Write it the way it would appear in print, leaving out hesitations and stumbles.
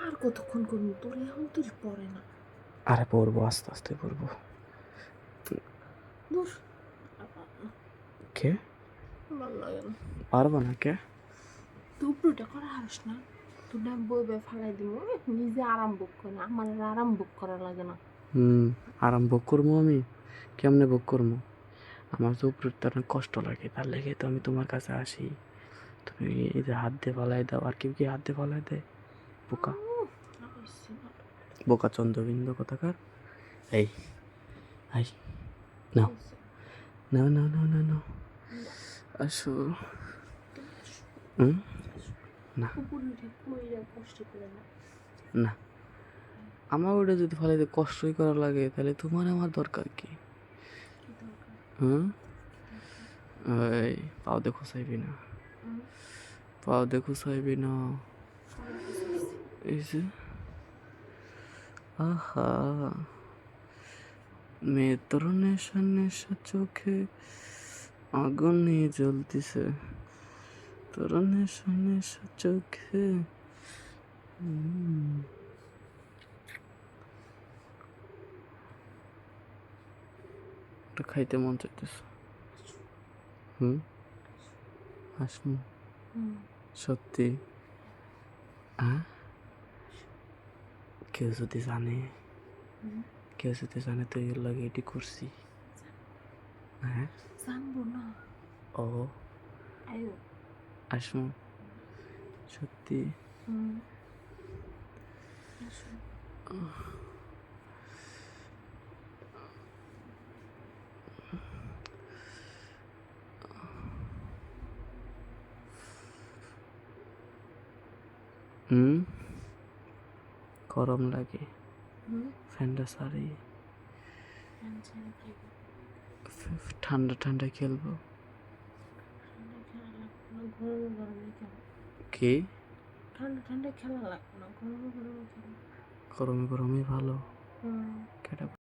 আর কতক্ষণ করবো? তোর এখন তুই পড়ে না। আরে পড়বো, আস্তে আস্তে পড়বো। দূর, কে? ভালো লাগে না। পারবো না কে? তুই উপরুটা করা হারিস না। তুই না বই বই ফালাই দিব, নিজে আরাম বুক করে না, আমার আর আরাম বুক করা লাগে না। আরাম ভোগ করবো আমি? কেমনে ভোগ করবো? আমার তো উপরে তার কষ্ট লাগে, তার লেগে তো আমি তোমার কাছে আসি। তুমি এই যে হাত দিয়ে ফালাই দাও, আর কেউ কি হাত দিয়ে ফালাই দেয়? বোকা, বোকা চন্দ্রবিন্দু কোথাকার। এই আই, নাও নাও নাও নাও নাও নাও, আসো। না কষ্ট করে না। না, আমার ওটা যদি ফালাইতে কষ্টই করা লাগে, তাহলে তোমার আমার দরকার কি? হুম, এই পাও দেখো চাইবি না, পাও দেখো চাইবি না। এই যে আহা, মেয়ে তোর নেশা নেশা চোখে আগুন নিয়ে জ্বলতিছে, তোর নেশা নেশা চোখে। ওটা খাইতে মন চাইতেছে। আসমু? সত্যি? হ্যাঁ, কেউ যদি জানে, কেউ যদি জানে তো এর লাগে এটি করছি। হ্যাঁ, জানবো না। ও আয়ো। আসমু? সত্যি? আসো। গরম লাগে, ফ্যানটা সারি। ঠান্ডা ঠান্ডা খেলবো। গরমে গরমে খেলো। কি? ঠান্ডা ঠান্ডা খেলা লাগবে না, গরমে গরমে খেলো। গরমে গরমই ভালো। হুম। কেটা